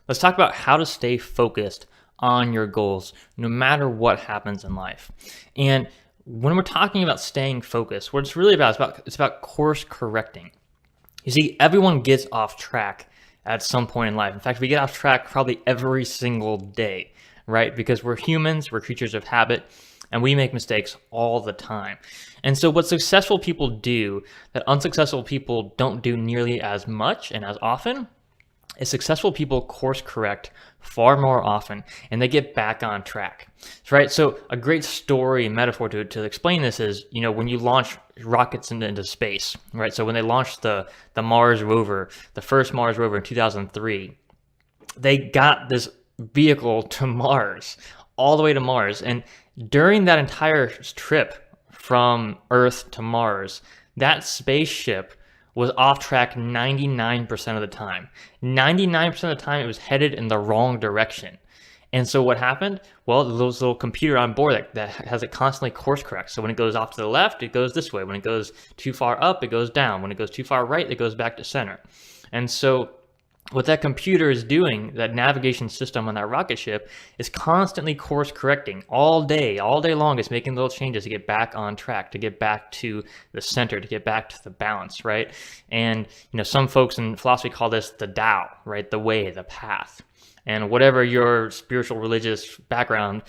Let's talk about how to stay focused on your goals no matter what happens in life. And when we're talking about staying focused, what it's really about it's about course correcting. You see, everyone gets off track at some point in life. In fact, we get off track probably every single day, right? Because we're humans, we're creatures of habit, and we make mistakes all the time. And so what successful people do that unsuccessful people don't do nearly as much and as often is successful people course correct far more often, and they get back on track, right? So a great story and metaphor to explain this is, when you launch rockets into space, right? So when they launched the Mars Rover, the first Mars Rover in 2003, they got this vehicle to Mars, all the way to Mars. And during that entire trip from Earth to Mars, that spaceship was off track 99% of the time. 99% of the time it was headed in the wrong direction. And so what happened? Well, there's a little computer on board that has it constantly course correct. So when it goes off to the left, it goes this way. When it goes too far up, it goes down. When it goes too far right, it goes back to center. And so what that computer is doing, that navigation system on that rocket ship, is constantly course correcting all day long. It's making little changes to get back on track, to get back to the center, to get back to the balance, right? And some folks in philosophy call this the Tao, right? The way, the path. And whatever your spiritual, religious background,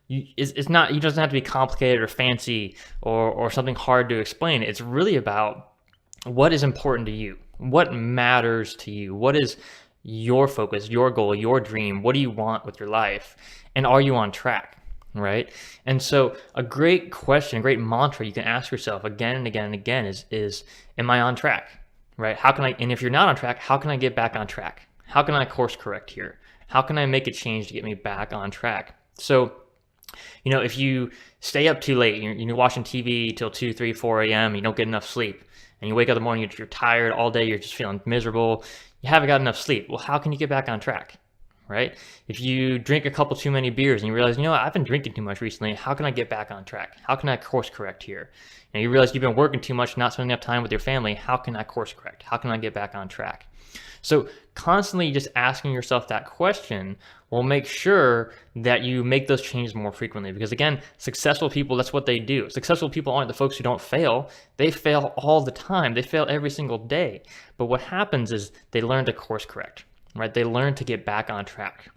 it doesn't have to be complicated or fancy or something hard to explain. It's really about what is important to you. What matters to you? What is your focus, your goal, your dream? What do you want with your life? And are you on track, right? And so a great question, a great mantra you can ask yourself again and again and again is am I on track, right? And if you're not on track, how can I get back on track? How can I course correct here? How can I make a change to get me back on track? So, if you stay up too late, you're watching TV till 2, 3, 4 a.m., you don't get enough sleep, and you wake up in the morning, you're tired all day, you're just feeling miserable, you haven't got enough sleep. Well, how can you get back on track, right? If you drink a couple too many beers and you realize, I've been drinking too much recently, how can I get back on track? How can I course correct here? And you realize you've been working too much, not spending enough time with your family, how can I course correct? How can I get back on track? So constantly just asking yourself that question will make sure that you make those changes more frequently. Because again, successful people, that's what they do. Successful people aren't the folks who don't fail. They fail all the time. They fail every single day. But what happens is they learn to course correct, right? They learn to get back on track.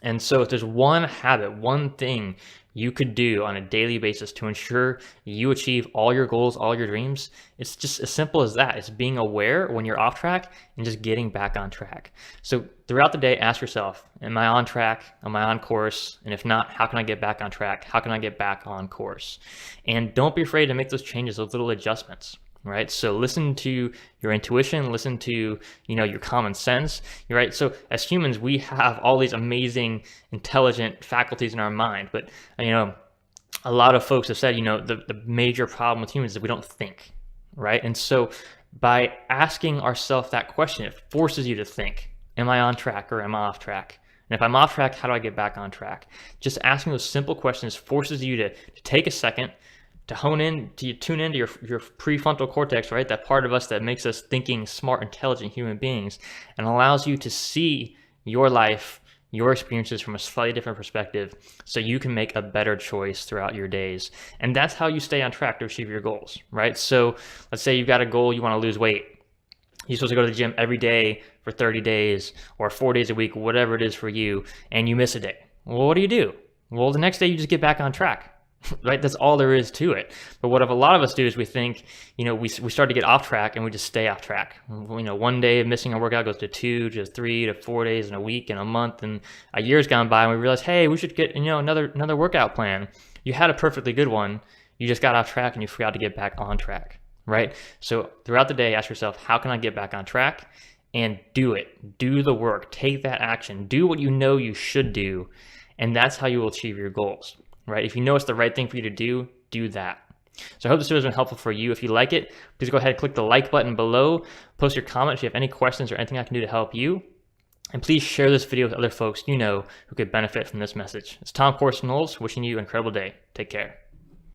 And so if there's one habit, one thing you could do on a daily basis to ensure you achieve all your goals, all your dreams, it's just as simple as that. It's being aware when you're off track and just getting back on track. So throughout the day, ask yourself, am I on track? Am I on course? And if not, how can I get back on track? How can I get back on course? And don't be afraid to make those changes, those little adjustments. Right? So listen to your intuition, listen to, your common sense, right? So as humans, we have all these amazing, intelligent faculties in our mind, but, a lot of folks have said, the major problem with humans is that we don't think, right? And so by asking ourselves that question, it forces you to think, am I on track or am I off track? And if I'm off track, how do I get back on track? Just asking those simple questions forces you to take a second, to tune into your prefrontal cortex, right? That part of us that makes us thinking, smart, intelligent human beings, and allows you to see your life, your experiences from a slightly different perspective so you can make a better choice throughout your days. And that's how you stay on track to achieve your goals, right? So let's say you've got a goal, you want to lose weight. You're supposed to go to the gym every day for 30 days or 4 days a week, whatever it is for you, and you miss a day. Well, what do? Well, the next day you just get back on track. Right? That's all there is to it. But what a lot of us do is we think, we start to get off track and we just stay off track. One day of missing a workout goes to 2 to 3 to 4 days in a week and a month, and a year's gone by and we realize, hey, we should get, another workout plan. You had a perfectly good one. You just got off track and you forgot to get back on track, right? So throughout the day, ask yourself, how can I get back on track? And do it. Do the work. Take that action. Do what you know you should do. And that's how you will achieve your goals. Right? If you know it's the right thing for you to do that. So I hope this video has been helpful for you. If you like it, please go ahead and click the like button below. Post your comment if you have any questions or anything I can do to help you. And please share this video with other folks who could benefit from this message. It's Corson-Knowles wishing you an incredible day. Take care.